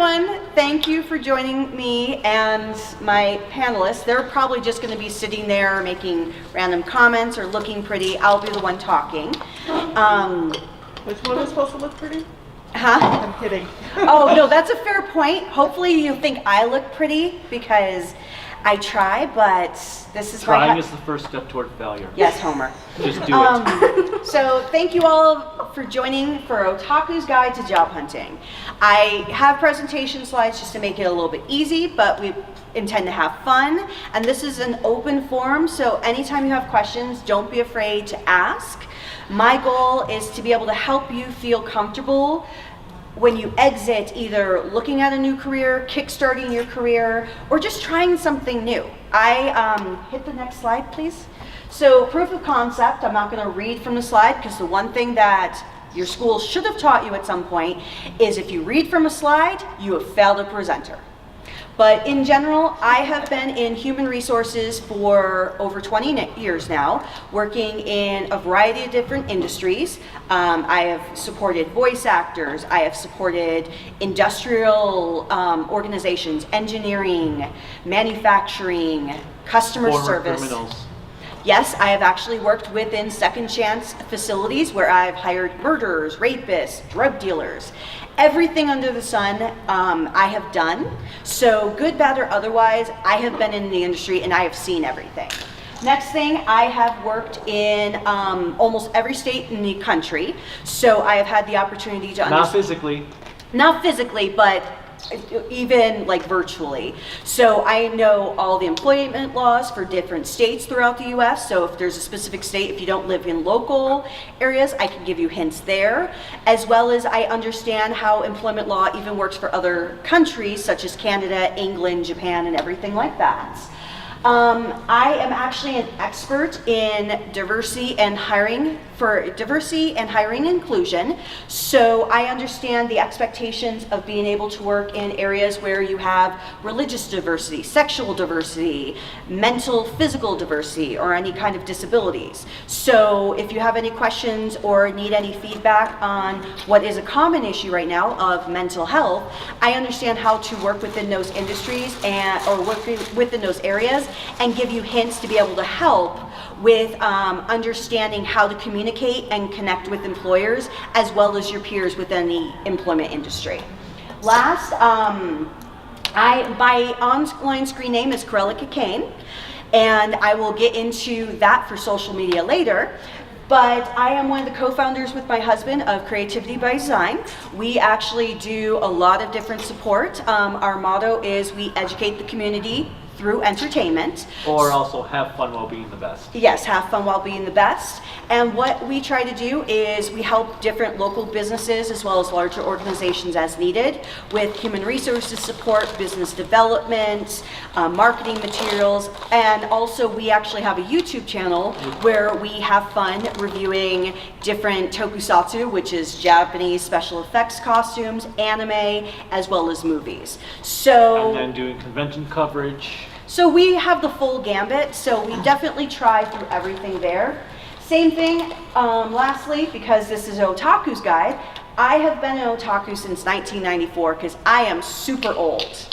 everyone. Thank you for joining me and my panelists. They're probably just going to be sitting there making random comments or looking pretty. I'll be the one talking. Which one is supposed to look pretty? Huh? I'm kidding. Oh, no, that's a fair point. Hopefully you think I look pretty because I try, but this is Trying is the first step toward failure. Yes, Homer. Just do it. So thank you all for joining for Otaku's Guide to Job Hunting. I have presentation slides just to make it a little bit easy, but we intend to have fun. And this is an open forum, so anytime you have questions, don't be afraid to ask. My goal is to be able to help you feel comfortable when you exit, either looking at a new career, kickstarting your career, or just trying something new. Hit the next slide, please. So proof of concept, I'm not gonna read from the slide because the one thing that your school should have taught you at some point is if you read from a slide, you have failed a presenter. But in general, I have been in human resources for over 20 years now, working in a variety of different industries. I have supported voice actors, I have supported industrial organizations, engineering, manufacturing, customer service. Criminals. Yes, I have actually worked within second chance facilities where I've hired murderers, rapists, drug dealers. Everything under the sun I have done. So good, bad, or otherwise, I have been in the industry and I have seen everything. Next thing, I have worked in almost every state in the country. So I have had the opportunity to Not physically. Not physically, but even like virtually. So I know all the employment laws for different states throughout the US. So if there's a specific state, if you don't live in local areas, I can give you hints there, as well as I understand how employment law even works for other countries such as Canada, England, Japan, and everything like that. I am actually an expert in diversity and hiring inclusion. So I understand the expectations of being able to work in areas where you have religious diversity, sexual diversity, mental, physical diversity, or any kind of disabilities. So if you have any questions or need any feedback on what is a common issue right now of mental health, I understand how to work within those industries or work within those areas and give you hints to be able to help with understanding how to communicate and connect with employers as well as your peers within the employment industry. Last, my online screen name is Cruellica Kain, and I will get into that for social media later. But I am one of the co-founders with my husband of Creativity by Design. We actually do a lot of different support. Our motto is we educate the community through entertainment. Or also have fun while being the best. Yes, have fun while being the best. And what we try to do is we help different local businesses as well as larger organizations as needed with human resources support, business development, marketing materials, and also we actually have a YouTube channel where we have fun reviewing different tokusatsu, which is Japanese special effects costumes, anime, as well as movies. So, and then doing convention coverage. So we have the full gambit, so we definitely try through everything there. Same thing, lastly, because this is Otaku's Guide, I have been an otaku since 1994 because I am super old.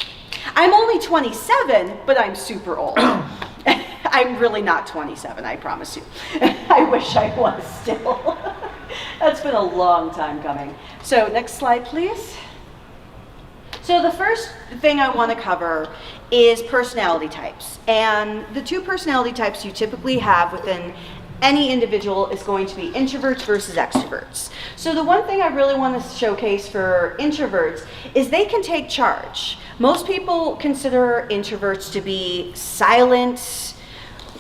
I'm only 27, but I'm super old. I'm really not 27, I promise you. I wish I was still. That's been a long time coming. So next slide, please. So the first thing I want to cover is personality types. And the two personality types you typically have within any individual is going to be introverts versus extroverts. So the one thing I really want to showcase for introverts is they can take charge. Most people consider introverts to be silent,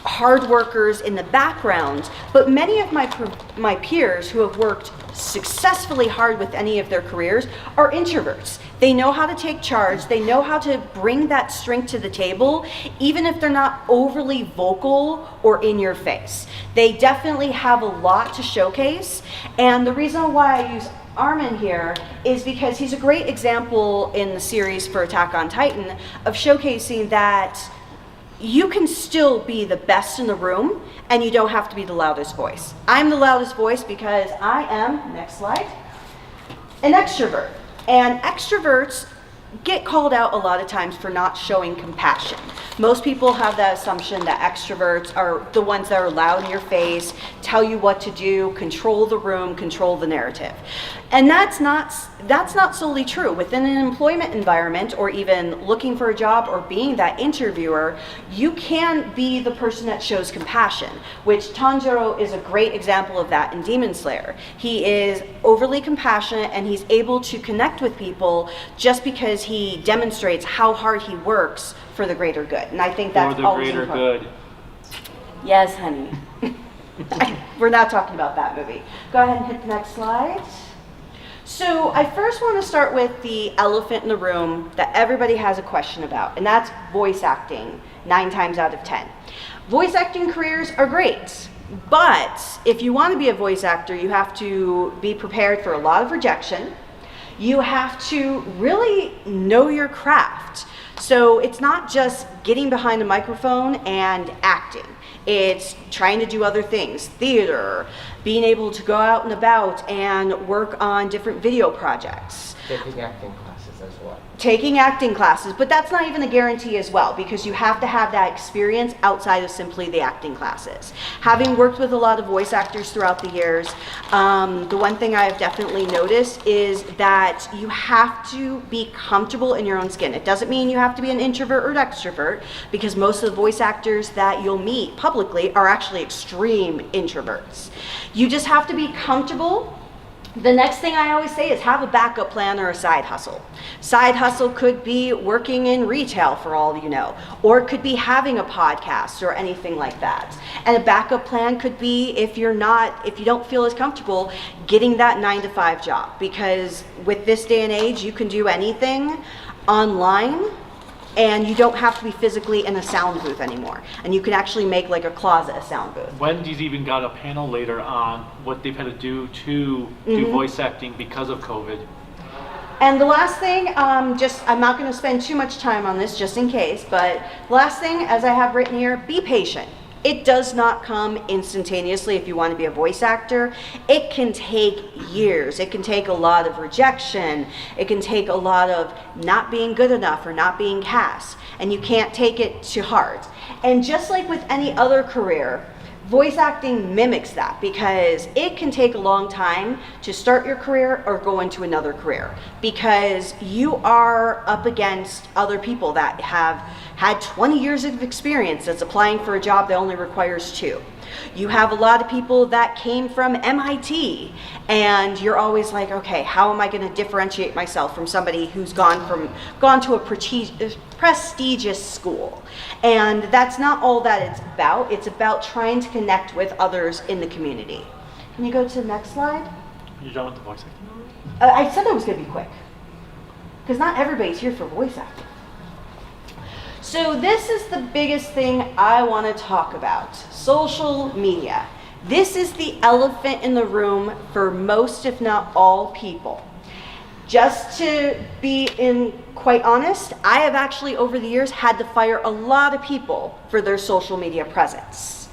hard workers in the background, but many of my peers who have worked successfully hard with any of their careers are introverts. They know how to take charge, they know how to bring that strength to the table, even if they're not overly vocal or in your face. They definitely have a lot to showcase, and the reason why I use Armin here is because he's a great example in the series for Attack on Titan of showcasing that you can still be the best in the room and you don't have to be the loudest voice. I'm the loudest voice because I am, next slide, an extrovert. And extroverts get called out a lot of times for not showing compassion. Most people have that assumption that extroverts are the ones that are loud in your face, tell you what to do, control the room, control the narrative. And that's not solely true. Within an employment environment, or even looking for a job or being that interviewer, you can be the person that shows compassion, which Tanjiro is a great example of that in Demon Slayer. He is overly compassionate and he's able to connect with people just because he demonstrates how hard he works for the greater good. And I think that's For the always greater important. good. Yes, honey. We're not talking about that movie. Go ahead and hit the next slide. So I first want to start with the elephant in the room that everybody has a question about, and that's voice acting, 9 times out of 10. Voice acting careers are great, but if you want to be a voice actor, you have to be prepared for a lot of rejection. You have to really know your craft. So it's not just getting behind a microphone and acting. It's trying to do other things, theater, being able to go out and about and work on different video projects. Taking acting classes as well. Taking acting classes, but that's not even a guarantee as well, because you have to have that experience outside of simply the acting classes. Having worked with a lot of voice actors throughout the years, the one thing I've definitely noticed is that you have to be comfortable in your own skin. It doesn't mean you have to be an introvert or an extrovert, because most of the voice actors that you'll meet publicly are actually extreme introverts. You just have to be comfortable. The next thing I always say is have a backup plan or a side hustle. Side hustle could be working in retail for all you know, or it could be having a podcast or anything like that. And a backup plan could be if you don't feel as comfortable getting that 9-to-5 job, because with this day and age, you can do anything online and you don't have to be physically in a sound booth anymore. And you can actually make like a closet a sound booth. Wendy's even got a panel later on what they've had to do to do voice acting because of COVID. And the last thing, I'm not going to spend too much time on this just in case, but the last thing, as I have written here, be patient. It does not come instantaneously if you want to be a voice actor. It can take years. It can take a lot of rejection. It can take a lot of not being good enough or not being cast. And you can't take it to heart. And just like with any other career, voice acting mimics that, because it can take a long time to start your career or go into another career, because you are up against other people that have had 20 years of experience that's applying for a job that only requires 2. You have a lot of people that came from MIT, and you're always like, okay, how am I going to differentiate myself from somebody who's gone to a prestigious school? And that's not all that it's about. It's about trying to connect with others in the community. Can you go to the next slide? You're done with the voice acting? I said I was going to be quick, because not everybody's here for voice acting. So this is the biggest thing I want to talk about, social media. This is the elephant in the room for most, if not all, people. Just to be quite honest, I have actually over the years had to fire a lot of people for their social media presence.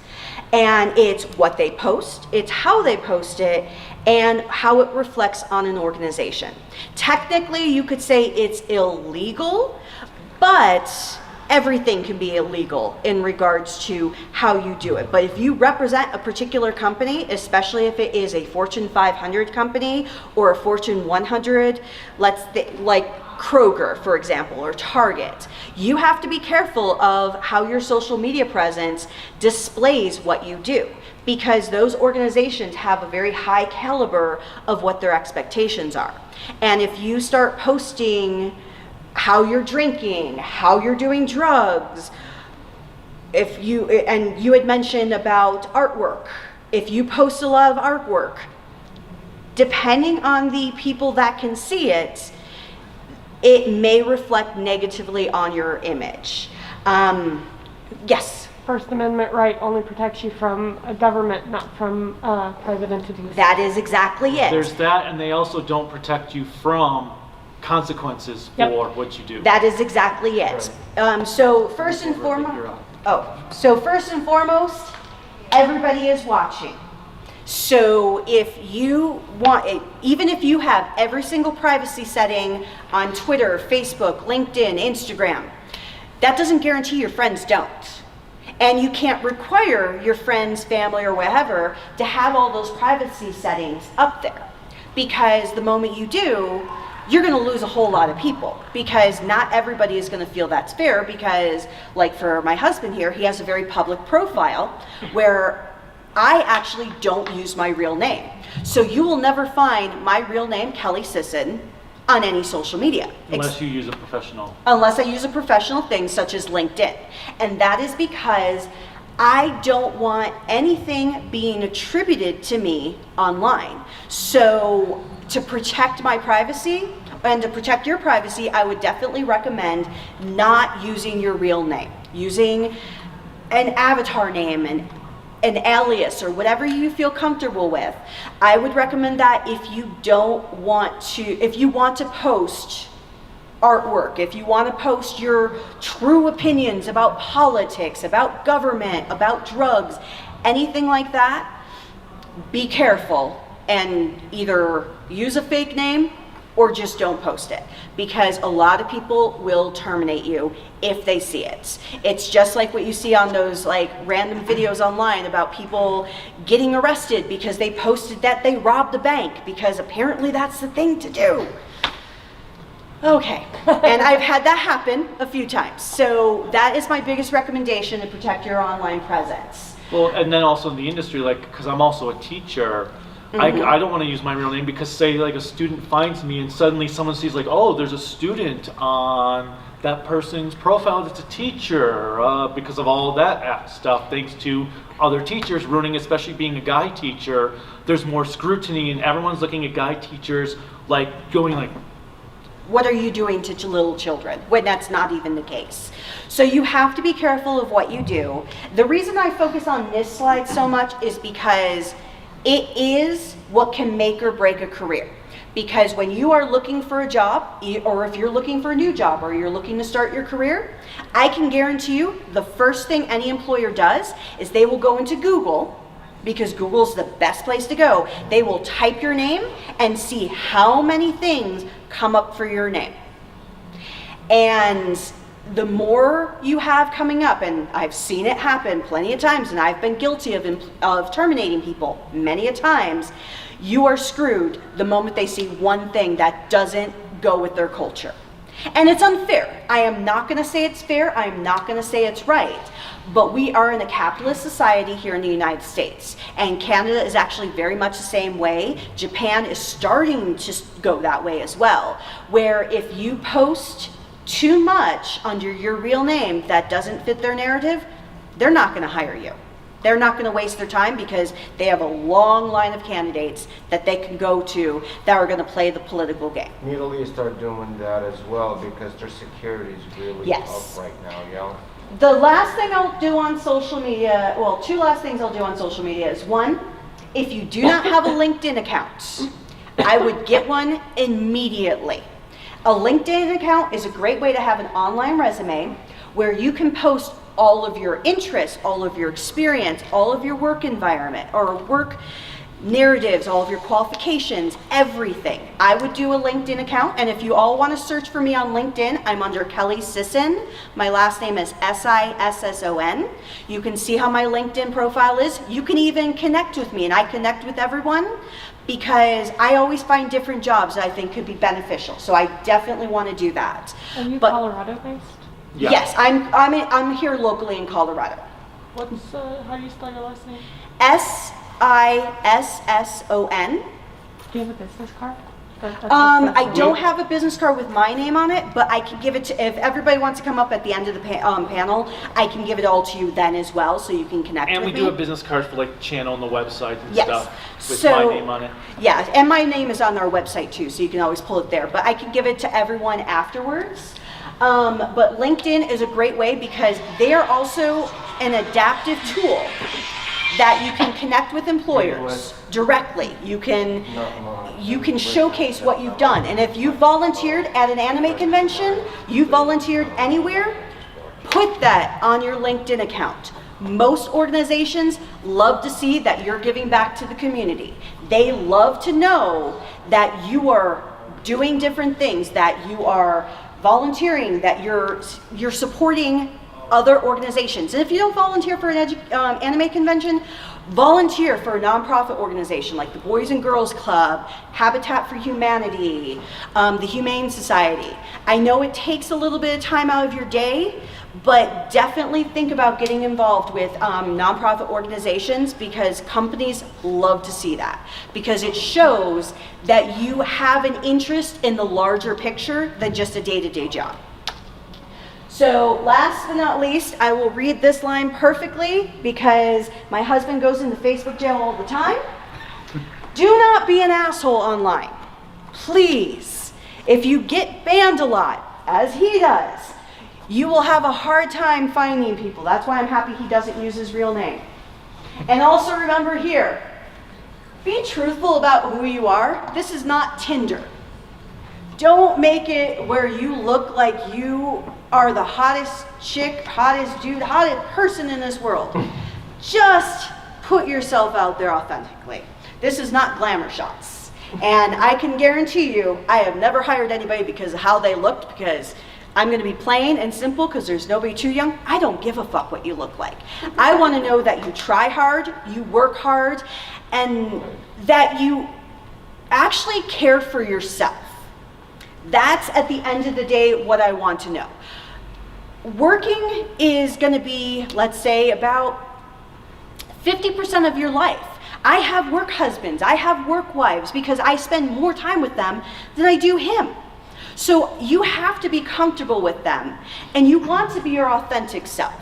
And it's what they post, it's how they post it, and how it reflects on an organization. Technically, you could say it's illegal, but everything can be illegal in regards to how you do it. But if you represent a particular company, especially if it is a Fortune 500 company or a Fortune 100, like Kroger, for example, or Target, you have to be careful of how your social media presence displays what you do, because those organizations have a very high caliber of what their expectations are. And if you start posting how you're drinking, how you're doing drugs, and you had mentioned about artwork, if you post a lot of artwork, depending on the people that can see it, it may reflect negatively on your image. Yes? First Amendment right only protects you from a government, not from private entities. That is exactly it. There's that, and they also don't protect you from consequences for what you do. That is exactly it. So first and foremost, everybody is watching. So if you want, even if you have every single privacy setting on Twitter, Facebook, LinkedIn, Instagram, that doesn't guarantee your friends don't. And you can't require your friends, family, or whatever to have all those privacy settings up there. Because the moment you do, you're going to lose a whole lot of people, because not everybody is going to feel that's fair, because like for my husband here, he has a very public profile where I actually don't use my real name. So you will never find my real name, Kelly Sisson, on any social media. Unless you use a professional. Unless I use a professional thing such as LinkedIn. And that is because I don't want anything being attributed to me online. So to protect my privacy and to protect your privacy, I would definitely recommend not using your real name. Using an avatar name and an alias or whatever you feel comfortable with. I would recommend that if you want to post artwork, if you want to post your true opinions about politics, about government, about drugs, anything like that, be careful and either use a fake name or just don't post it, because a lot of people will terminate you if they see it. It's just like what you see on those like random videos online about people getting arrested because they posted that they robbed a bank, because apparently that's the thing to do. Okay, and I've had that happen a few times. So that is my biggest recommendation to protect your online presence. Well, and then also in the industry, like, because I'm also a teacher, I don't want to use my real name, because say like a student finds me and suddenly someone sees like, oh, there's a student on that person's profile that's a teacher, because of all that stuff, thanks to other teachers ruining, especially being a guy teacher, there's more scrutiny and everyone's looking at guy teachers like going like, what are you doing to little children, when that's not even the case. So you have to be careful of what you do. The reason I focus on this slide so much is because it is what can make or break a career. Because when you are looking for a job, or if you're looking for a new job, or you're looking to start your career, I can guarantee you the first thing any employer does is they will go into Google, because Google's the best place to go. They will type your name and see how many things come up for your name. And the more you have coming up, and I've seen it happen plenty of times, and I've been guilty of terminating people many a times, you are screwed the moment they see one thing that doesn't go with their culture. And it's unfair. I am not going to say it's fair. I am not going to say it's right. But we are in a capitalist society here in the United States. And Canada is actually very much the same way. Japan is starting to go that way as well. Where if you post too much under your real name that doesn't fit their narrative, they're not going to hire you. They're not going to waste their time, because they have a long line of candidates that they can go to that are going to play the political game. Middle East are doing that as well, because their security is really up right now, yeah. The last thing I'll do on social media, well, two last things I'll do on social media is, one, if you do not have a LinkedIn account, I would get one immediately. A LinkedIn account is a great way to have an online resume where you can post all of your interests, all of your experience, all of your work environment or work narratives, all of your qualifications, everything. I would do a LinkedIn account, and if you all want to search for me on LinkedIn, I'm under Kelly Sisson. My last name is Sisson. You can see how my LinkedIn profile is. You can even connect with me, and I connect with everyone because I always find different jobs that I think could be beneficial. So I definitely want to do that. Are you Colorado based? yeah. Yes, I'm here locally in Colorado. What's how do you spell your last name? Sisson. Do you have a business card? I don't have a business card with my name on it, but I can give it to, if everybody wants to come up at the end of the panel, I can give it all to you then as well, so you can connect And with we me. do a business card for like channel on the website and Yes. stuff with So- my name on it. Yeah, and my name is on our website too, so you can always pull it there, but I can give it to everyone afterwards. But LinkedIn is a great way because they are also an adaptive tool that you can connect with employers directly. You can showcase what you've done. And if you volunteered at an anime convention, you volunteered anywhere, put that on your LinkedIn account. Most organizations love to see that you're giving back to the community. They love to know that you are doing different things, that you are volunteering, that you're supporting other organizations. And if you don't volunteer for an anime convention, volunteer for a nonprofit organization like the Boys and Girls Club, Habitat for Humanity, the Humane Society. I know it takes a little bit of time out of your day, but definitely think about getting involved with nonprofit organizations, because companies love to see that, because it shows that you have an interest in the larger picture than just a day-to-day job. So last but not least, I will read this line perfectly because my husband goes into Facebook jail all the time. Do not be an asshole online. Please. If you get banned a lot, as he does, you will have a hard time finding people. That's why I'm happy he doesn't use his real name. And also remember here, be truthful about who you are. This is not Tinder. Don't make it where you look like you are the hottest chick, hottest dude, hottest person in this world. Just put yourself out there authentically. This is not glamour shots. And I can guarantee you, I have never hired anybody because of how they looked, because I'm going to be plain and simple because there's nobody too young. I don't give a fuck what you look like. I want to know that you try hard, you work hard, and that you actually care for yourself. That's, at the end of the day, what I want to know. Working is going to be, let's say, about 50% of your life. I have work husbands, I have work wives, because I spend more time with them than I do him. So you have to be comfortable with them, and you want to be your authentic self.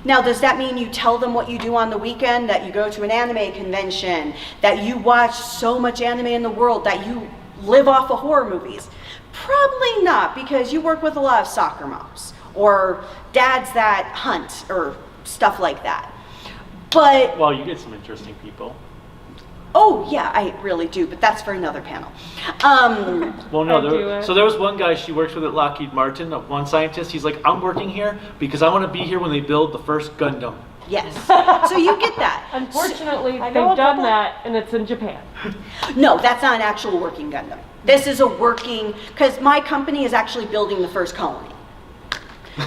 Now, does that mean you tell them what you do on the weekend, that you go to an anime convention, that you watch so much anime in the world, that you live off of horror movies? Probably not, because you work with a lot of soccer moms or dads that hunt or stuff like that. But Well, you get some interesting people. oh yeah, I really do, but that's for another panel. Well, no, I'd do it. so there was one guy she works with at Lockheed Martin, one scientist. He's like, I'm working here because I want to be here when they build the first Gundam. Yes, so you get that. Unfortunately, I they've know done about that, and it's in Japan. No, that's not an actual working Gundam. This is a working, because my company is actually building the first colony.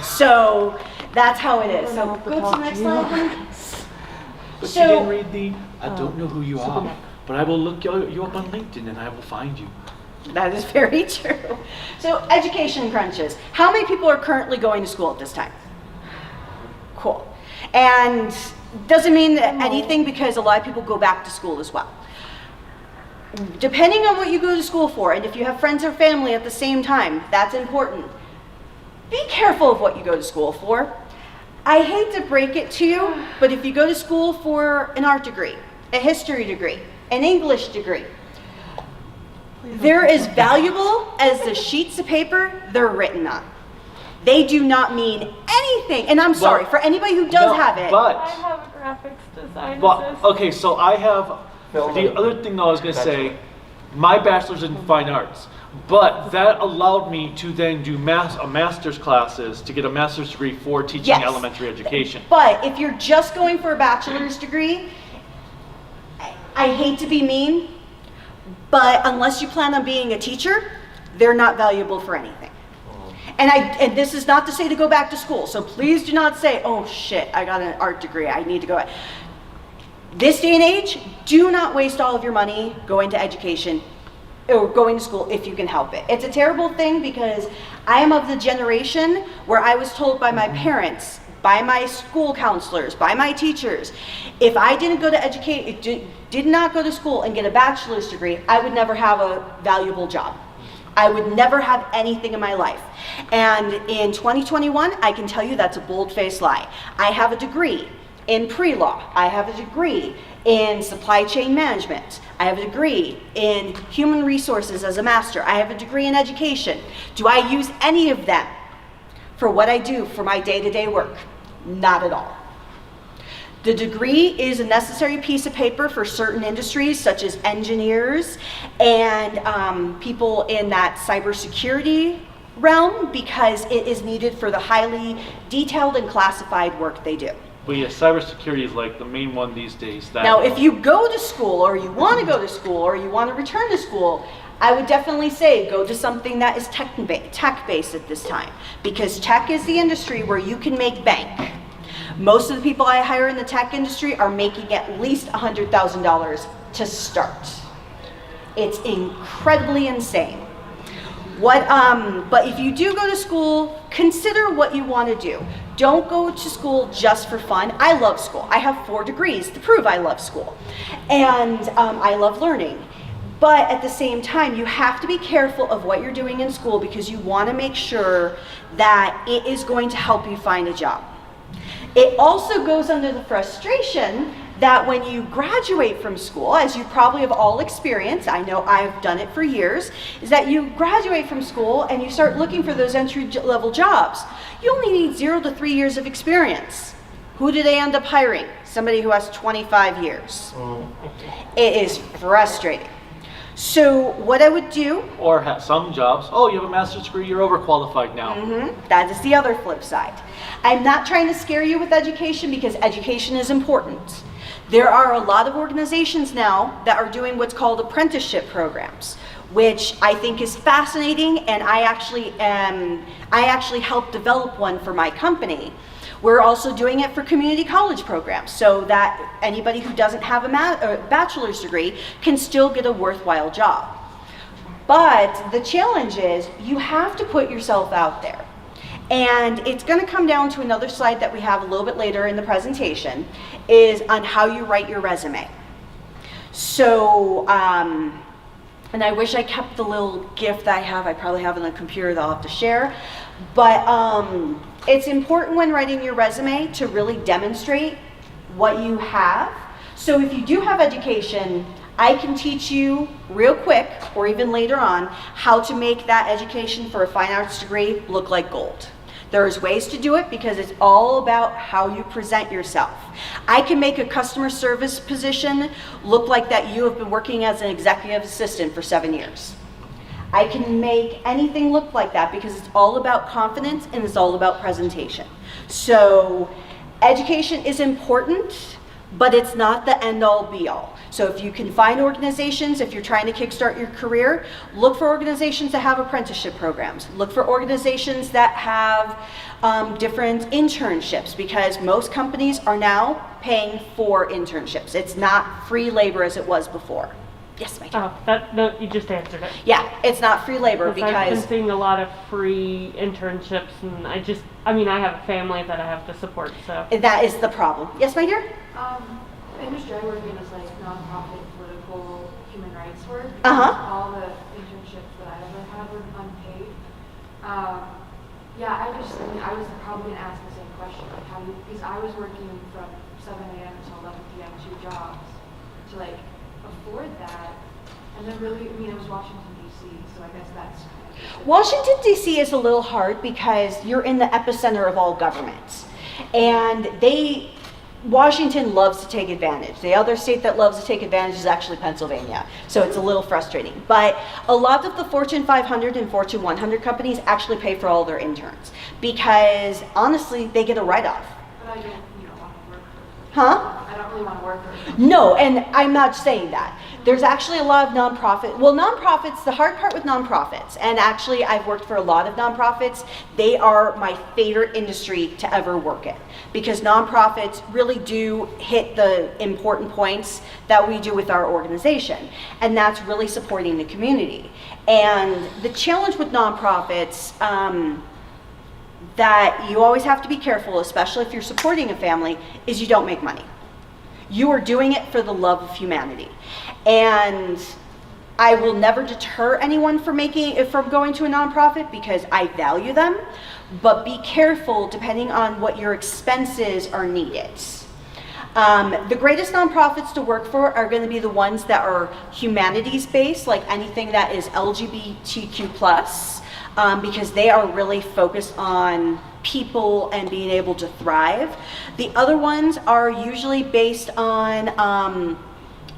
So that's how it is. So go to the next slide. But So- you didn't read the, I don't know who you are, but I will look you up on LinkedIn and I will find you. That is very true. So education crunches. How many people are currently going to school at this time? Cool. And doesn't mean anything, because a lot of people go back to school as well. Depending on what you go to school for, and if you have friends or family at the same time, that's important. Be careful of what you go to school for. I hate to break it to you, but if you go to school for an art degree, a history degree, an English degree, they're as valuable as the sheets of paper they're written on. They do not mean anything. And I'm sorry, for anybody who does have it. I have a graphics design But assist. okay, so I have, Film the and- other thing that I was going to say, my bachelor's in fine arts, but that allowed me to then do master's classes to get a master's degree for teaching Yes. elementary education. But if you're just going for a bachelor's degree, I hate to be mean, but unless you plan on being a teacher, they're not valuable for anything. And this is not to say to go back to school, so please do not say, oh shit, I got an art degree, I need to go. This day and age, do not waste all of your money going to education or going to school if you can help it. It's a terrible thing, because I am of the generation where I was told by my parents, by my school counselors, by my teachers, if I didn't go to did not go to school and get a bachelor's degree, I would never have a valuable job. I would never have anything in my life. And in 2021, I can tell you that's a bold-faced lie. I have a degree in pre-law. I have a degree in supply chain management. I have a degree in human resources as a master. I have a degree in education. Do I use any of them for what I do for my day-to-day work? Not at all. The degree is a necessary piece of paper for certain industries, such as engineers and people in that cybersecurity realm, because it is needed for the highly detailed and classified work they do. But yeah, cybersecurity is like the main one these days. That Now, if you go to school, or you want to go to school, or you want to return to school, I would definitely say go to something that is tech-based at this time, because tech is the industry where you can make bank. Most of the people I hire in the tech industry are making at least $100,000 to start. It's incredibly insane. But if you do go to school, consider what you want to do. Don't go to school just for fun. I love school. I have 4 degrees to prove I love school. And I love learning. But at the same time, you have to be careful of what you're doing in school, because you want to make sure that it is going to help you find a job. It also goes under the frustration that when you graduate from school, as you probably have all experienced, I know I've done it for years, is that you graduate from school and you start looking for those entry-level jobs. You only need 0 to 3 years of experience. Who do they end up hiring? Somebody who has 25 years. It is frustrating. So what I would do... Or have some jobs, oh, you have a master's degree, you're overqualified now. That is the other flip side. I'm not trying to scare you with education, because education is important. There are a lot of organizations now that are doing what's called apprenticeship programs, which I think is fascinating, and I actually helped develop one for my company. We're also doing it for community college programs, so that anybody who doesn't have a bachelor's degree can still get a worthwhile job. But the challenge is you have to put yourself out there. And it's going to come down to another slide that we have a little bit later in the presentation, is on how you write your resume. So, and I wish I kept the little GIF that I have. I probably have it on the computer that I'll have to share. But it's important when writing your resume to really demonstrate what you have. So if you do have education, I can teach you real quick, or even later on, how to make that education for a fine arts degree look like gold. There's ways to do it, because it's all about how you present yourself. I can make a customer service position look like that you have been working as an executive assistant for 7 years. I can make anything look like that, because it's all about confidence and it's all about presentation. So education is important, but it's not the end-all be-all. So if you can find organizations, if you're trying to kickstart your career, look for organizations that have apprenticeship programs. Look for organizations that have different internships, because most companies are now paying for internships. It's not free labor as it was before. Yes, my dear. Oh, no, you just answered it. Yeah, it's not free labor, I've because been seeing a lot of free internships, and I have a family that I have to support, so. that is the problem. Yes, my dear? The industry I work in is like nonprofit, political, human rights work. Uh-huh. All the internships that I ever had were unpaid. I was probably gonna ask the same question, like because I was working from 7 a.m. until 11 p.m. 2 jobs to like afford that, and then really, it was Washington D.C., so I guess that's kind of Washington, D.C. is a little hard, because you're in the epicenter of all governments. And Washington loves to take advantage. The other state that loves to take advantage is actually Pennsylvania. So it's a little frustrating. But a lot of the Fortune 500 and Fortune 100 companies actually pay for all their interns, because honestly, they get a write-off. But I don't want to work for Huh? I don't really want to work for No, and I'm not saying that. There's actually a lot of nonprofits, the hard part with nonprofits, and actually I've worked for a lot of nonprofits, they are my favorite industry to ever work in, because nonprofits really do hit the important points that we do with our organization, and that's really supporting the community. And the challenge with nonprofits, that you always have to be careful, especially if you're supporting a family, is you don't make money. You are doing it for the love of humanity. And I will never deter anyone from going to a nonprofit, because I value them, but be careful depending on what your expenses are needed. The greatest nonprofits to work for are going to be the ones that are humanities based, like anything that is LGBTQ+, because they are really focused on people and being able to thrive. The other ones are usually based on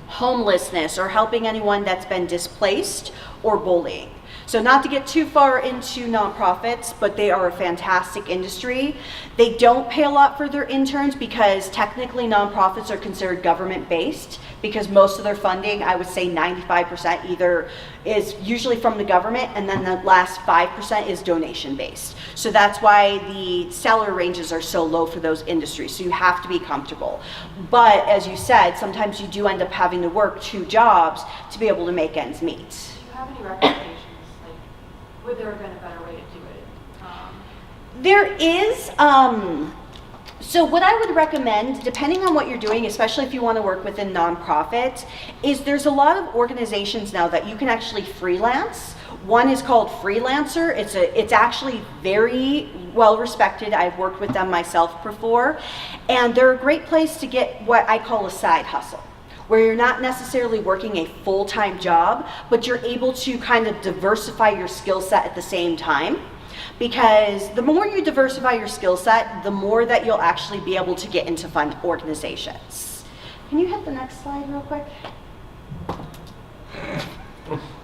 homelessness, or helping anyone that's been displaced, or bullying. So not to get too far into nonprofits, but they are a fantastic industry. They don't pay a lot for their interns because technically nonprofits are considered government-based, because most of their funding, I would say 95% either is usually from the government, and then the last 5% is donation-based. So that's why the salary ranges are so low for those industries, so you have to be comfortable. But as you said, sometimes you do end up having to work 2 jobs to be able to make ends meet. Do you have any recommendations? Like, would there have been a better way to do it? There is, so what I would recommend, depending on what you're doing, especially if you want to work within nonprofits, is there's a lot of organizations now that you can actually freelance. One is called Freelancer. It's actually very well respected. I've worked with them myself before, and they're a great place to get what I call a side hustle, where you're not necessarily working a full-time job, but you're able to kind of diversify your skill set at the same time. Because the more you diversify your skill set, the more that you'll actually be able to get into fun organizations. Can you hit the next slide real quick?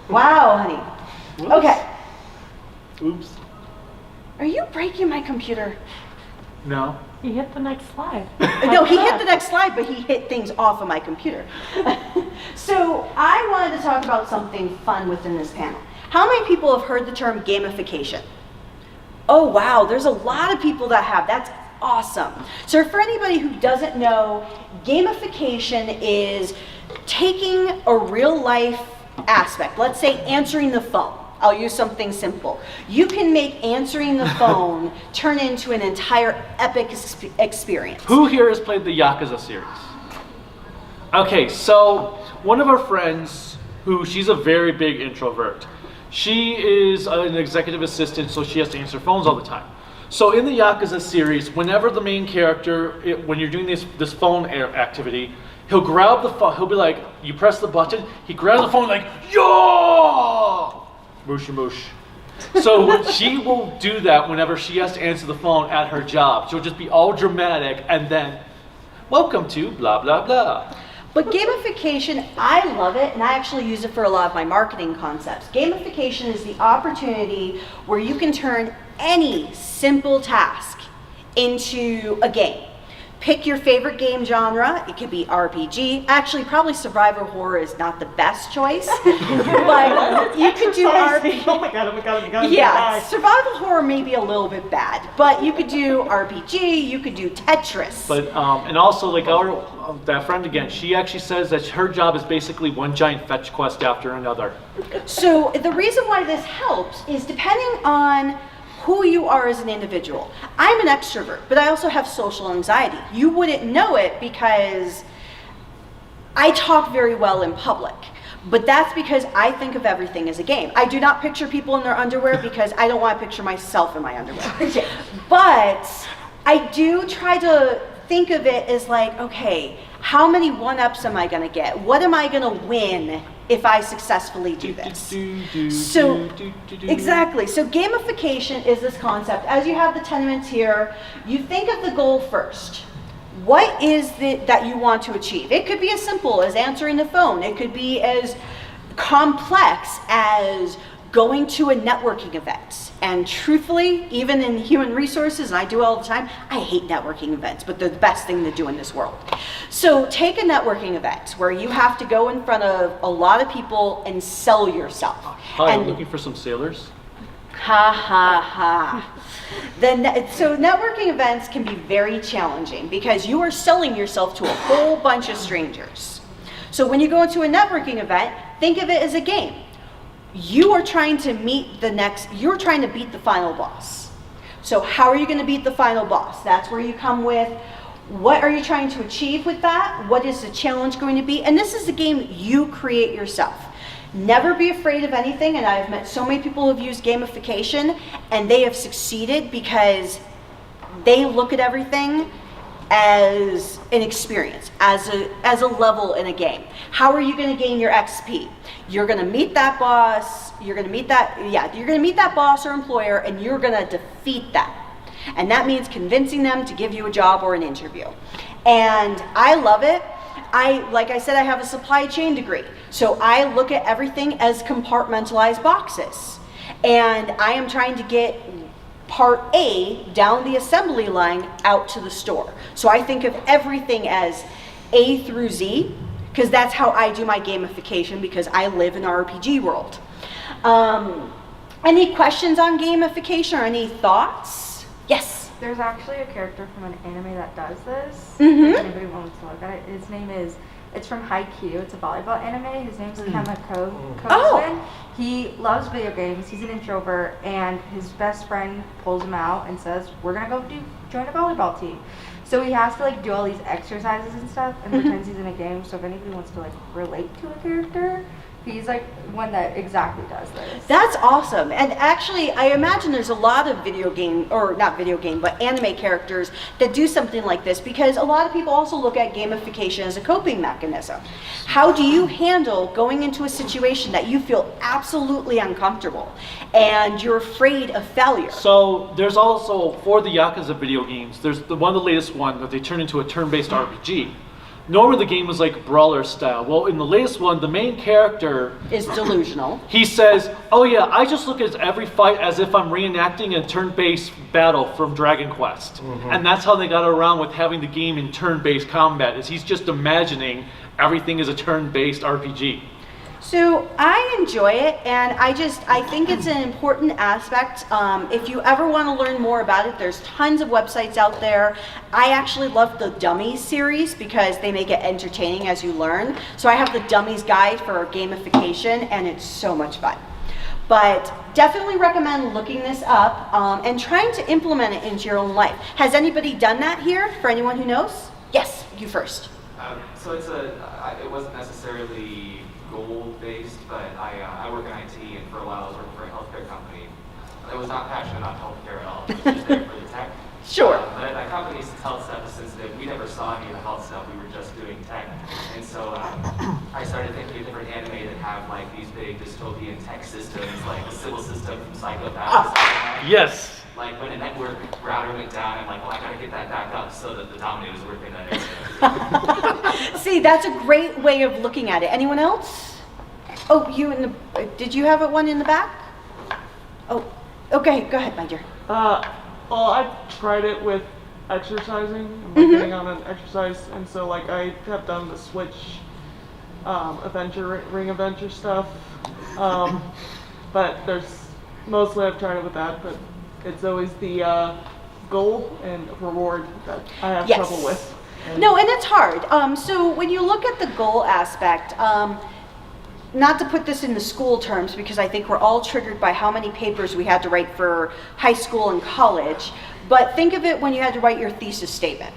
Wow, honey. Whoops. Okay. Oops. Are you breaking my computer? No. He hit the next slide. No, he hit the next slide, but he hit things off of my computer. So I wanted to talk about something fun within this panel. How many people have heard the term gamification? Oh wow, there's a lot of people that have. That's awesome. So for anybody who doesn't know, gamification is taking a real life aspect. Let's say answering the phone. I'll use something simple. You can make answering the phone turn into an entire epic experience. Who here has played the Yakuza series? Okay, so one of our friends, she's a very big introvert. She is an executive assistant, so she has to answer phones all the time. So in the Yakuza series, whenever the main character, when you're doing this phone activity, he'll grab the phone, he'll be like, you press the button, he grabs the phone like, yo! Moosh moosh. So she will do that whenever she has to answer the phone at her job. She'll just be all dramatic and then, welcome to blah, blah, blah. But gamification, I love it, and I actually use it for a lot of my marketing concepts. Gamification is the opportunity where you can turn any simple task into a game. Pick your favorite game genre. It could be RPG. Actually, probably survival horror is not the best choice, but you could do RPG. Oh my god, oh my god, oh my god. Yeah, survival horror may be a little bit bad, but you could do RPG, you could do Tetris. But, and also like that friend again, she actually says that her job is basically one giant fetch quest after another. So the reason why this helps is depending on who you are as an individual. I'm an extrovert, but I also have social anxiety. You wouldn't know it because I talk very well in public, but that's because I think of everything as a game. I do not picture people in their underwear because I don't want to picture myself in my underwear. But I do try to think of it as like, okay, how many one-ups am I gonna get? What am I gonna win if I successfully do this? So, exactly. So gamification is this concept. As you have the tenements here, you think of the goal first. What is it that you want to achieve? It could be as simple as answering the phone. It could be as complex as going to a networking event. And truthfully, even in human resources, and I do it all the time, I hate networking events, but they're the best thing to do in this world. So take a networking event where you have to go in front of a lot of people and sell yourself. Hi, and I'm looking for some sailors. ha ha ha. So networking events can be very challenging because you are selling yourself to a whole bunch of strangers. So when you go into a networking event, think of it as a game. You are trying to you're trying to beat the final boss. So how are you going to beat the final boss? That's where you come with, what are you trying to achieve with that? What is the challenge going to be? And this is a game you create yourself. Never be afraid of anything, and I've met so many people who have used gamification, and they have succeeded because they look at everything as an experience, as a level in a game. How are you going to gain your XP? You're going to meet that boss, you're going to meet that boss or employer, and you're going to defeat them. And that means convincing them to give you a job or an interview. And I love it. Like I said, I have a supply chain degree. So I look at everything as compartmentalized boxes. And I am trying to get part A down the assembly line out to the store. So I think of everything as A through Z, because that's how I do my gamification, because I live in our RPG world. Any questions on gamification or any thoughts? Yes. There's actually a character from an anime that does this. Mhm. If anybody wants to look at it, his name is, it's from Haikyuu. It's a volleyball anime. His name's Kemako Oh. Kozen. He loves video games. He's an introvert, and his best friend pulls him out and says, "We're gonna go join a volleyball team." So he has to like do all these exercises and stuff, and pretends he's in a game. So if anybody wants to like relate to a character, he's like one that exactly does this. That's awesome. And actually, I imagine there's a lot of video game, or not video game, but anime characters that do something like this, because a lot of people also look at gamification as a coping mechanism. How do you handle going into a situation that you feel absolutely uncomfortable and you're afraid of failure? So there's also, for the Yakuza video games, there's one of the latest one that they turned into a turn-based RPG. Normally the game was like brawler style. Well, in the latest one, the main character Is delusional. he says, "Oh yeah, I just look at every fight as if I'm reenacting a turn-based battle from Dragon Quest." And that's how they got around with having the game in turn-based combat, is he's just imagining everything is a turn-based RPG. So I enjoy it, and I think it's an important aspect. If you ever want to learn more about it, there's tons of websites out there. I actually love the Dummies series because they make it entertaining as you learn. So I have the Dummies guide for gamification, and it's so much fun. But definitely recommend looking this up and trying to implement it into your own life. Has anybody done that here, for anyone who knows? Yes, you first. So it wasn't necessarily goal-based, but I work in IT, and for a while I was working for a healthcare company. I was not passionate about healthcare at all. I was just there for the tech. Sure. But that company's health stuff is sensitive. We never saw any of the health stuff. We were just doing tech. And so I started thinking of different anime that have like these big dystopian tech systems, like the civil system from Psychopaths. Yes. Like when a network router went down, I'm like, well, I gotta get that back up so that the dominators work in that area. See, that's a great way of looking at it. Anyone else? Oh, did you have one in the back? Oh, okay, go ahead, my dear. Well, I tried it with exercising, like getting on an exercise, and so like I have done the Switch ring adventure stuff, but mostly I've tried it with that, but it's always the goal and reward that I have Yes. trouble with. No, and it's hard. So when you look at the goal aspect, not to put this in the school terms, because I think we're all triggered by how many papers we had to write for high school and college, but think of it when you had to write your thesis statement.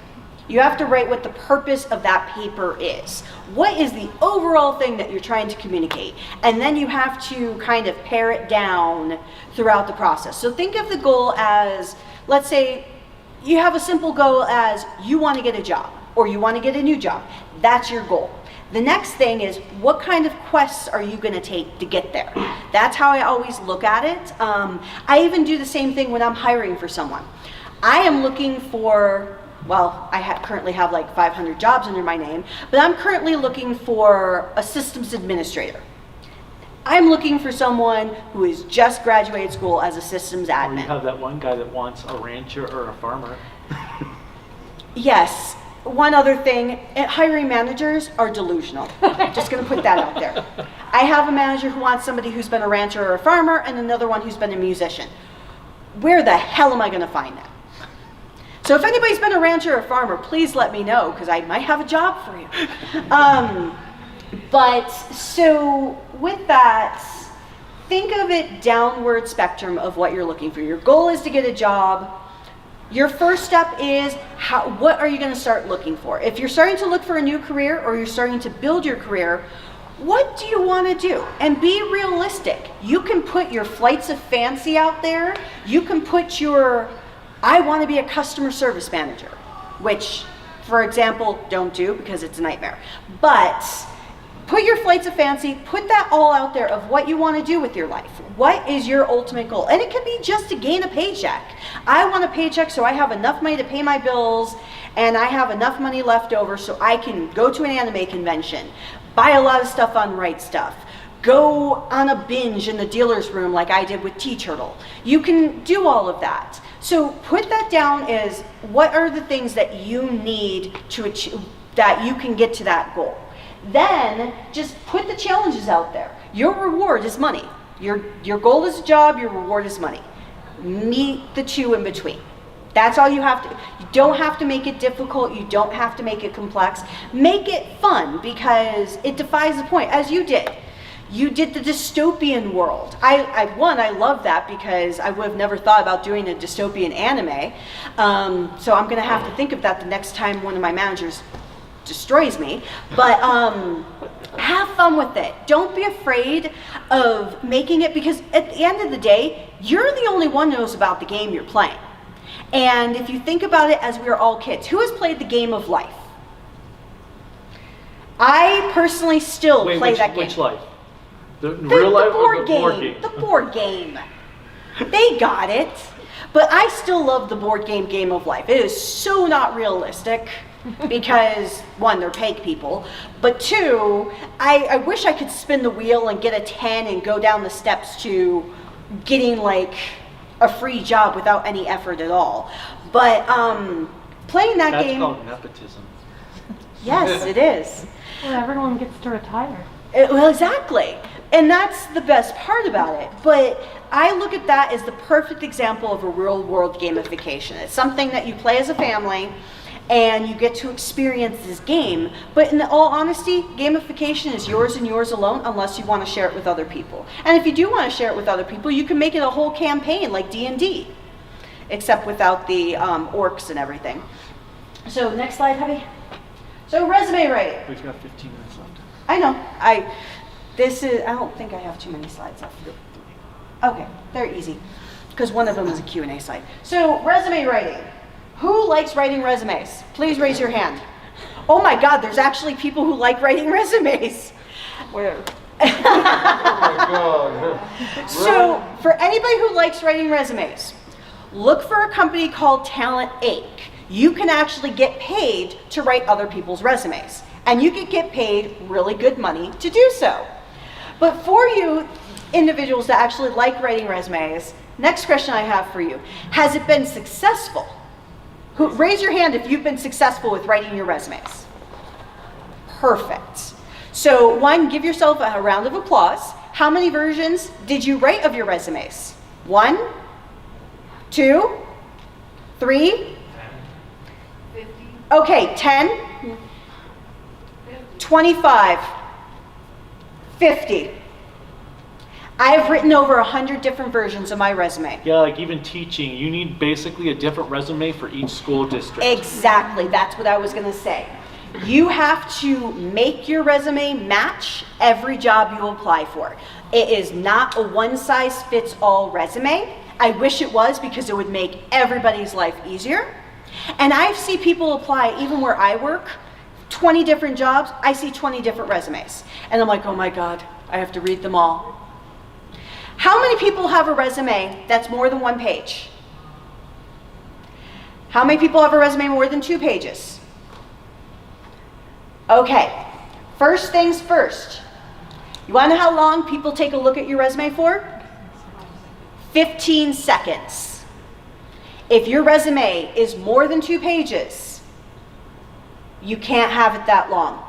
You have to write what the purpose of that paper is. What is the overall thing that you're trying to communicate? And then you have to kind of pare it down throughout the process. So think of the goal as, let's say, you have a simple goal as you want to get a job or you want to get a new job. That's your goal. The next thing is, what kind of quests are you going to take to get there? That's how I always look at it. I even do the same thing when I'm hiring for someone. I am looking for, well, I currently have like 500 jobs under my name, but I'm currently looking for a systems administrator. I'm looking for someone who has just graduated school as a systems Or you admin. have that one guy that wants a rancher or a farmer. Yes. One other thing, hiring managers are delusional. Just going to put that out there. I have a manager who wants somebody who's been a rancher or a farmer, and another one who's been a musician. Where the hell am I going to find that? So if anybody's been a rancher or a farmer, please let me know, because I might have a job for you. But so with that, think of it downward spectrum of what you're looking for. Your goal is to get a job. Your first step is what are you going to start looking for? If you're starting to look for a new career or you're starting to build your career, what do you want to do? And be realistic. You can put your flights of fancy out there. You can put I want to be a customer service manager, which, for example, don't do because it's a nightmare. But put your flights of fancy, put that all out there of what you want to do with your life. What is your ultimate goal? And it can be just to gain a paycheck. I want a paycheck so I have enough money to pay my bills and I have enough money left over so I can go to an anime convention, buy a lot of stuff on Rightstuf, go on a binge in the dealer's room like I did with T-Turtle. You can do all of that. So put that down as what are the things that you need to achieve, that you can get to that goal. Then just put the challenges out there. Your reward is money. Your goal is a job, your reward is money. Meet the two in between. That's all you have to. You don't have to make it difficult. You don't have to make it complex. Make it fun, because it defies the point, as you did. You did the dystopian world. I love that, because I would have never thought about doing a dystopian anime. So I'm going to have to think of that the next time one of my managers destroys me. But have fun with it. Don't be afraid of making it, because at the end of the day, you're the only one who knows about the game you're playing. And if you think about it, as we are all kids, who has played the game of life? I personally still play that game. Which life? The real life or the board game? The board game. They got it. But I still love the board game of life. It is so not realistic, because one, they're fake people, but two, I wish I could spin the wheel and get a 10 and go down the steps to getting like a free job without any effort at all. But playing that game... That's called nepotism. Yes, it is. Well, everyone gets to retire. Well, exactly. And that's the best part about it. But I look at that as the perfect example of a real world gamification. It's something that you play as a family and you get to experience this game. But in all honesty, gamification is yours and yours alone, unless you want to share it with other people. And if you do want to share it with other people, you can make it a whole campaign like D&D, except without the orcs and everything. So next slide, Heavy. So resume writing. We've got 15 minutes left. I know. I don't think I have too many slides left. Okay, they're easy, because one of them is a Q&A slide. So resume writing. Who likes writing resumes? Please raise your hand. Oh my God, there's actually people who like writing resumes. Where? Oh my God. So for anybody who likes writing resumes, look for a company called Talent Inc. You can actually get paid to write other people's resumes, and you can get paid really good money to do so. But for you individuals that actually like writing resumes, next question I have for you: has it been successful? Raise your hand if you've been successful with writing your resumes. Perfect. So one, give yourself a round of applause. How many versions did you write of your resumes? 1, 2, 3? 50. Okay, 10, 25, 50. I have written over 100 different versions of my resume. Yeah, like even teaching, you need basically a different resume for each school district. Exactly, that's what I was gonna say. You have to make your resume match every job you apply for. It is not a one-size-fits-all resume. I wish it was, because it would make everybody's life easier. And I see people apply, even where I work, 20 different jobs, I see 20 different resumes. And I'm like, oh my God, I have to read them all. How many people have a resume that's more than 1 page? How many people have a resume more than 2 pages? Okay, first things first. You wanna know how long people take a look at your resume for? 15 seconds. If your resume is more than 2 pages, you can't have it that long.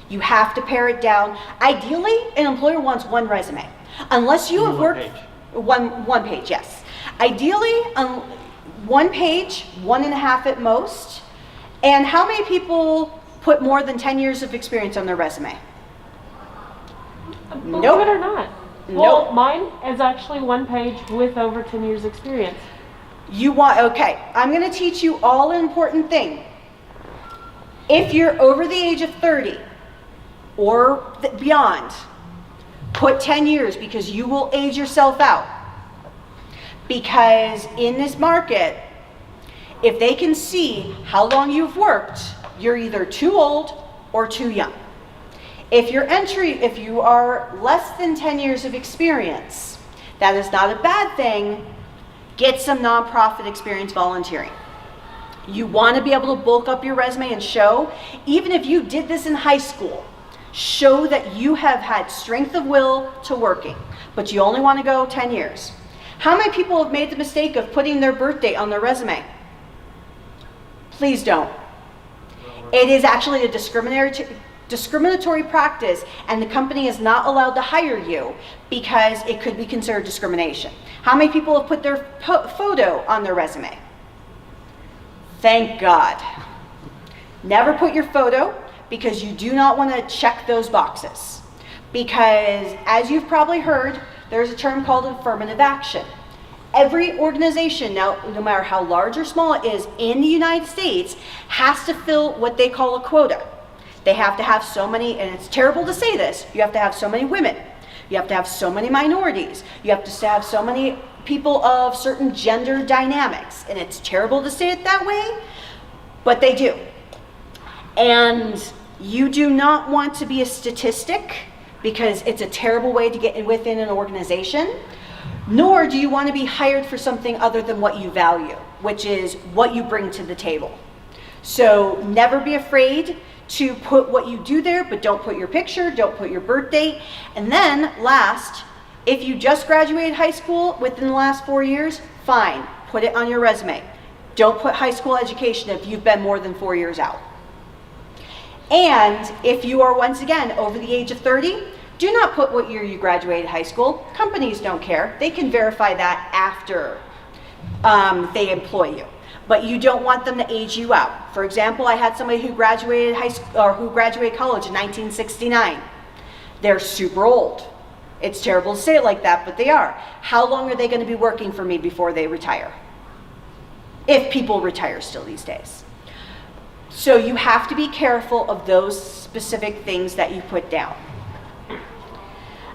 You have to pare it down. Ideally, an employer wants 1 resume. Unless you have worked, one page, yes. Ideally, 1 page, 1.5 at most. And how many people put more than 10 years of experience on their resume? Believe Nope. it or not. Nope. Well, mine is actually 1 page with over 10 years experience. Okay, I'm gonna teach you all an important thing. If you're over the age of 30 or beyond, put 10 years, because you will age yourself out. Because in this market, if they can see how long you've worked, you're either too old or too young. If you are less than 10 years of experience, that is not a bad thing. Get some nonprofit experience volunteering. You want to be able to bulk up your resume and show, even if you did this in high school, Show that you have had strength of will to working, but you only want to go 10 years. How many people have made the mistake of putting their birth date on their resume? Please don't. It is actually a discriminatory practice, and the company is not allowed to hire you because it could be considered discrimination. How many people have put their photo on their resume? Thank God. Never put your photo, because you do not want to check those boxes. Because as you've probably heard, there's a term called affirmative action. Every organization, now, no matter how large or small it is in the United States, has to fill what they call a quota. They have to have so many, and it's terrible to say this, you have to have so many women, you have to have so many minorities, you have to have so many people of certain gender dynamics, and it's terrible to say it that way, but they do. And you do not want to be a statistic, because it's a terrible way to get within an organization, nor do you want to be hired for something other than what you value, which is what you bring to the table. So never be afraid to put what you do there, but don't put your picture, don't put your birth date. And then last, if you just graduated high school within the last 4 years, fine, put it on your resume. Don't put high school education if you've been more than 4 years out. And if you are, once again, over the age of 30, do not put what year you graduated high school. Companies don't care. They can verify that after they employ you. But you don't want them to age you out. For example, I had somebody who graduated high school, or who graduated college in 1969. They're super old. It's terrible to say it like that, but they are. How long are they going to be working for me before they retire? If people retire still these days. So you have to be careful of those specific things that you put down.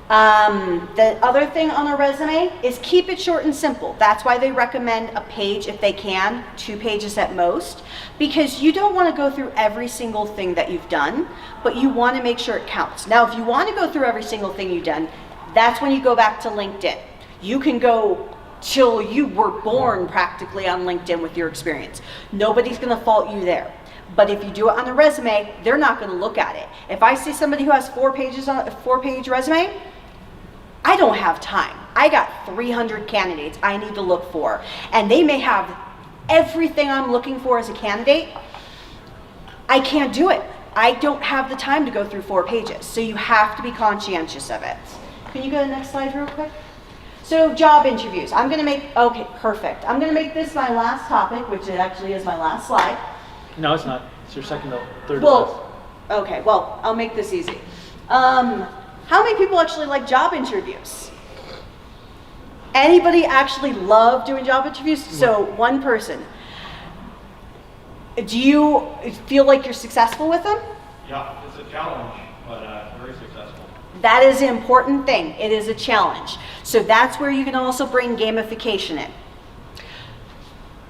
The other thing on a resume is keep it short and simple. That's why they recommend a page if they can, 2 pages at most, because you don't want to go through every single thing that you've done, but you want to make sure it counts. Now, if you want to go through every single thing you've done, that's when you go back to LinkedIn. You can go till you were born practically on LinkedIn with your experience. Nobody's going to fault you there. But if you do it on a resume, they're not going to look at it. If I see somebody who has 4 pages on a 4-page resume, I don't have time. I got 300 candidates I need to look for, and they may have everything I'm looking for as a candidate. I can't do it. I don't have the time to go through 4 pages, so you have to be conscientious of it. Can you go to the next slide real quick? So job interviews. I'm going to make, okay, perfect. I'm going to make this my last topic, which it actually is my last slide. No, it's not. It's your second or third. Well, okay, well, I'll make this easy. How many people actually like job interviews? Anybody actually love doing job interviews? So 1 person. Do you feel like you're successful with them? Yeah, it's a challenge, but very successful. That is an important thing. It is a challenge. So that's where you can also bring gamification in.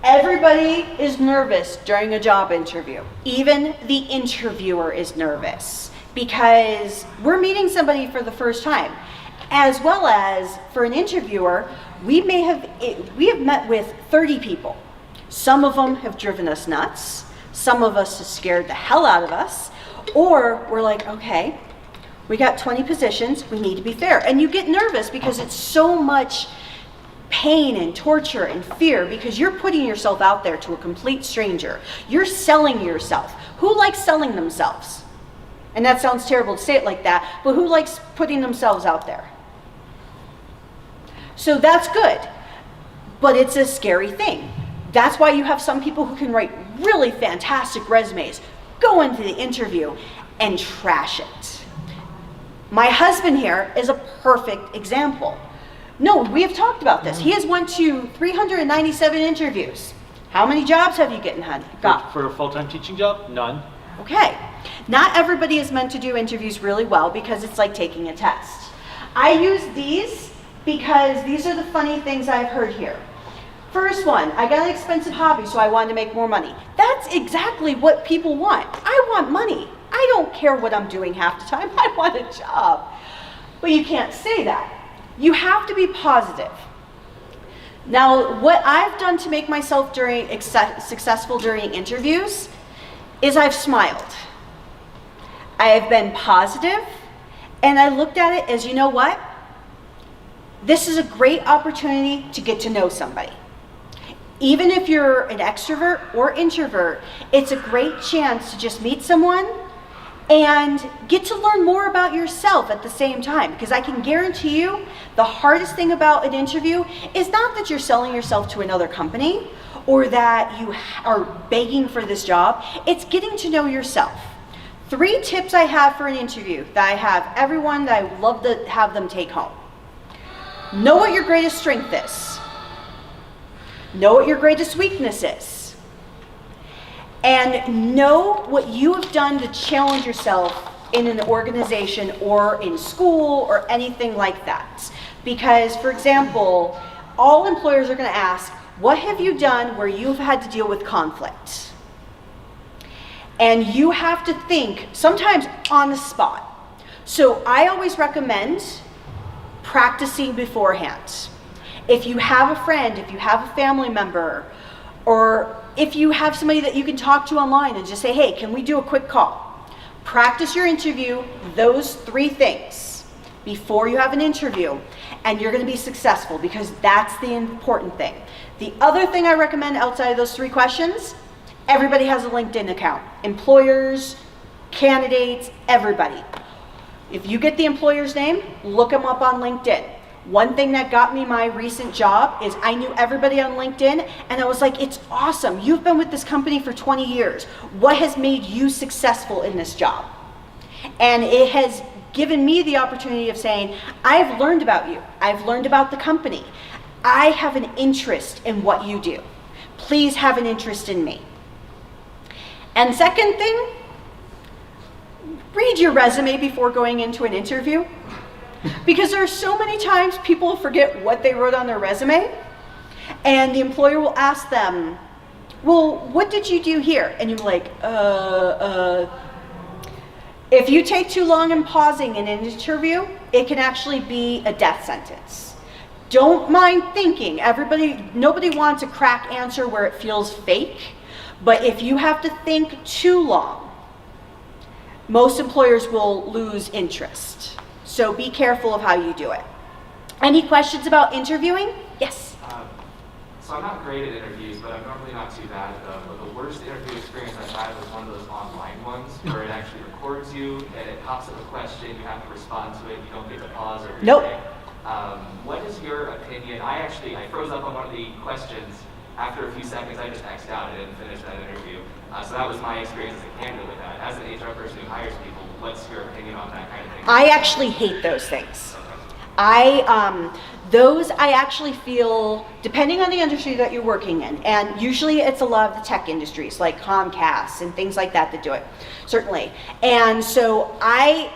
Everybody is nervous during a job interview. Even the interviewer is nervous because we're meeting somebody for the first time. As well as for an interviewer, we have met with 30 people. Some of them have driven us nuts. Some of us have scared the hell out of us. Or we're like, okay, we got 20 positions, we need to be fair. And you get nervous because it's so much pain and torture and fear because you're putting yourself out there to a complete stranger. You're selling yourself. Who likes selling themselves? And that sounds terrible to say it like that, but who likes putting themselves out there? So that's good, but it's a scary thing. That's why you have some people who can write really fantastic resumes, go into the interview and trash it. My husband here is a perfect example. No, we have talked about this. He has went to 397 interviews. How many jobs have you got? For a full-time teaching job? None. Okay. Not everybody is meant to do interviews really well because it's like taking a test. I use these because these are the funny things I've heard here. First one, I got an expensive hobby, so I wanted to make more money. That's exactly what people want. I want money. I don't care what I'm doing half the time. I want a job. But you can't say that. You have to be positive. Now, what I've done to make myself successful during interviews is I've smiled. I have been positive, and I looked at it as, you know what? This is a great opportunity to get to know somebody. Even if you're an extrovert or introvert, it's a great chance to just meet someone and get to learn more about yourself at the same time. Because I can guarantee you, the hardest thing about an interview is not that you're selling yourself to another company or that you are begging for this job. It's getting to know yourself. 3 tips I have for an interview that I have everyone that I love to have them take home. Know what your greatest strength is. Know what your greatest weakness is. And know what you have done to challenge yourself in an organization or in school or anything like that. Because, for example, all employers are going to ask, what have you done where you've had to deal with conflict? And you have to think, sometimes on the spot. So I always recommend practicing beforehand. If you have a friend, if you have a family member, or if you have somebody that you can talk to online and just say, hey, can we do a quick call? Practice your interview, those 3 things before you have an interview, and you're going to be successful, because that's the important thing. The other thing I recommend outside of those 3 questions, everybody has a LinkedIn account. Employers, candidates, everybody. If you get the employer's name, look them up on LinkedIn. One thing that got me my recent job is I knew everybody on LinkedIn, and I was like, it's awesome. You've been with this company for 20 years. What has made you successful in this job? And it has given me the opportunity of saying, I've learned about you. I've learned about the company. I have an interest in what you do. Please have an interest in me. And second thing, read your resume before going into an interview. Because there are so many times people forget what they wrote on their resume, and the employer will ask them, well, what did you do here? And you're like, If you take too long in pausing in an interview, it can actually be a death sentence. Don't mind thinking. Nobody wants a crack answer where it feels fake, but if you have to think too long, most employers will lose interest. So be careful of how you do it. Any questions about interviewing? Yes. So I'm not great at interviews, but I'm normally not too bad at them. But the worst interview experience I've had was one of those online ones where it actually records you and it pops up a question, you have to respond to it, you don't get to pause or anything. Nope. What is your opinion? I froze up on one of the questions. After a few seconds, I just X'd out. I didn't finish that interview. So that was my experience as a candidate with that. As an HR person who hires people, what's your opinion on that kind of thing? I actually hate those things. Those I actually feel, depending on the industry that you're working in, and usually it's a lot of the tech industries like Comcast and things like that do it, certainly. And so I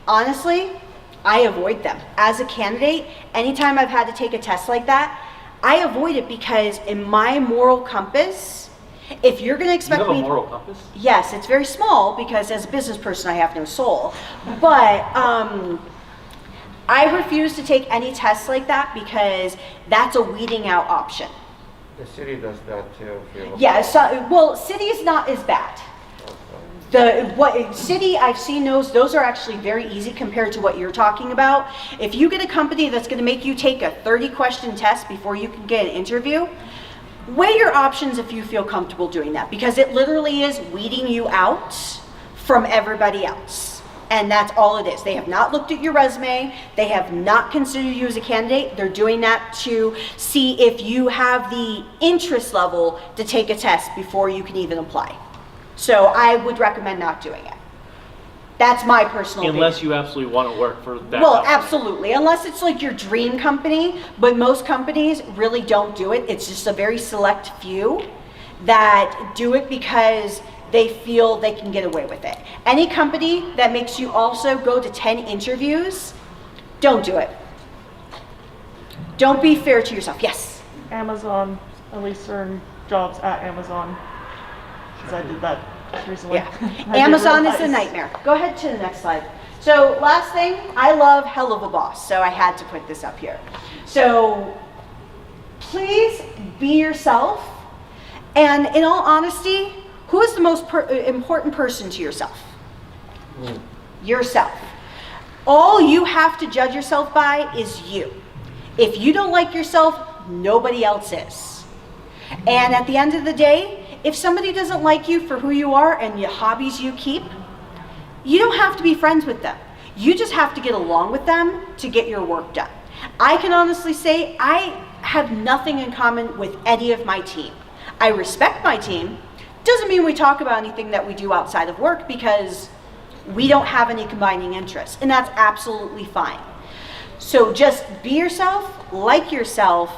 avoid them. As a candidate, anytime I've had to take a test like that, I avoid it because in my moral compass, if you're going to expect me... You have a moral compass? Yes, it's very small because as a business person I have no soul. But I refuse to take any tests like that because that's a weeding out option. The city does that too. Yeah, city is not as bad. City, I've seen those are actually very easy compared to what you're talking about. If you get a company that's going to make you take a 30-question test before you can get an interview, weigh your options if you feel comfortable doing that, because it literally is weeding you out from everybody else. And that's all it is. They have not looked at your resume. They have not considered you as a candidate. They're doing that to see if you have the interest level to take a test before you can even apply. So I would recommend not doing it. That's my personal opinion. Unless you absolutely want to work for that Well, company. absolutely. Unless it's like your dream company, but most companies really don't do it. It's just a very select few that do it because they feel they can get away with it. Any company that makes you also go to 10 interviews, don't do it. Don't be fair to yourself. Yes? Amazon, at least certain jobs at Amazon, because I did that just recently. Yeah. Amazon is a nightmare. Go ahead to the next slide. So last thing, I love Hell of a Boss, so I had to put this up here. So please be yourself, and in all honesty, who is the most important person to yourself? Yourself. All you have to judge yourself by is you. If you don't like yourself, nobody else is. And at the end of the day, if somebody doesn't like you for who you are and the hobbies you keep, you don't have to be friends with them. You just have to get along with them to get your work done. I can honestly say I have nothing in common with any of my team. I respect my team. Doesn't mean we talk about anything that we do outside of work because we don't have any combining interests, and that's absolutely fine. So just be yourself, like yourself,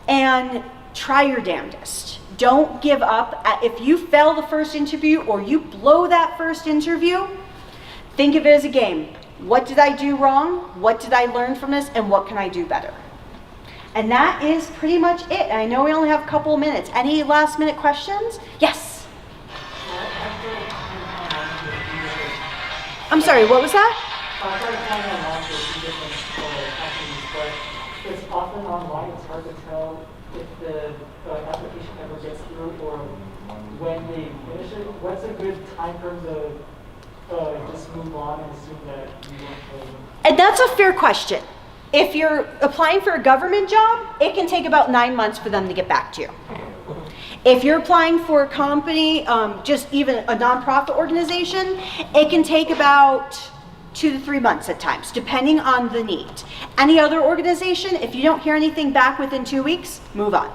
and try your damnedest. Don't give up. If you fail the first interview or you blow that first interview, think of it as a game. What did I do wrong? What did I learn from this? And what can I do better? And that is pretty much it. I know we only have a couple of minutes. Any last minute questions? Yes. I'm sorry, what was that? It's often online, it's hard to tell if the application ever gets through or when they finish it. What's a good time frame to just move on and assume that you won't? And that's a fair question. If you're applying for a government job, it can take about 9 months for them to get back to you. If you're applying for a company, just even a nonprofit organization, it can take about 2 to 3 months at times, depending on the need. Any other organization, if you don't hear anything back within 2 weeks, move on.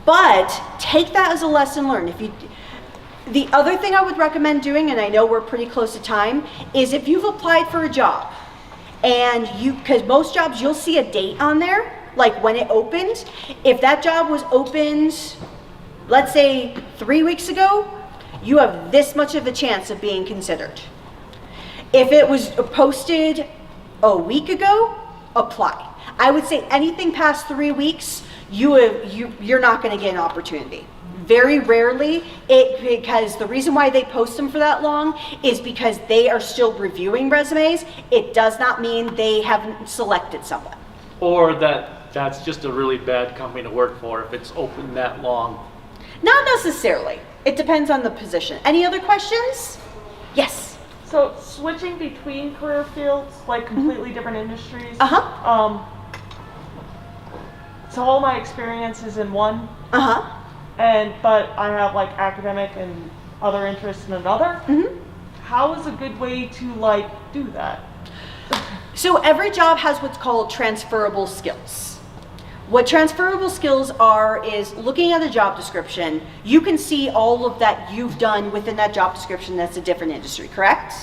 But take that as a lesson learned. The other thing I would recommend doing, and I know we're pretty close to time, is if you've applied for a job, and because most jobs you'll see a date on there, like when it opened. If that job was opened, let's say 3 weeks ago, you have this much of a chance of being considered. If it was posted a week ago, apply. I would say anything past 3 weeks, you're not going to get an opportunity. Very rarely, because the reason why they post them for that long is because they are still reviewing resumes. It does not mean they haven't selected someone. Or that's just a really bad company to work for if it's open that long. Not necessarily. It depends on the position. Any other questions? Yes. So switching between career fields, like completely different industries. So all my experience is in one. But I have like academic and other interests in another. How is a good way to like do that? So every job has what's called transferable skills. What transferable skills are is looking at a job description, you can see all of that you've done within that job description that's a different industry, correct?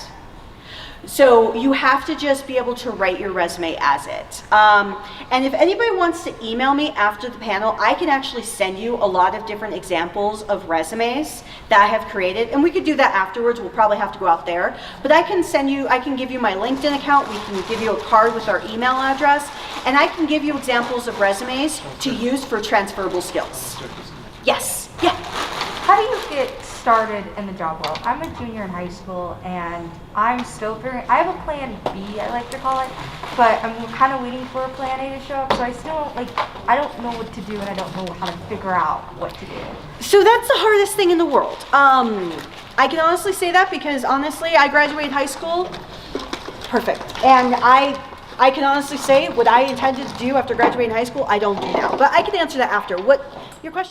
So you have to just be able to write your resume as it. And if anybody wants to email me after the panel, I can actually send you a lot of different examples of resumes that I have created. And we could do that afterwards. We'll probably have to go out there. But I can give you my LinkedIn account. We can give you a card with our email address. And I can give you examples of resumes to use for transferable skills. Yes. Yeah. How do you get started in the job world? I'm a junior in high school and I'm still figuring, I have a plan B, I like to call it, but I'm kind of waiting for a plan A to show up, so I still I don't know what to do and I don't know how to figure out what to do. So that's the hardest thing in the world. I can honestly say that because honestly, I graduated high school, perfect. And I can honestly say what I intended to do after graduating high school, I don't do now. But I can answer that after. What, your question?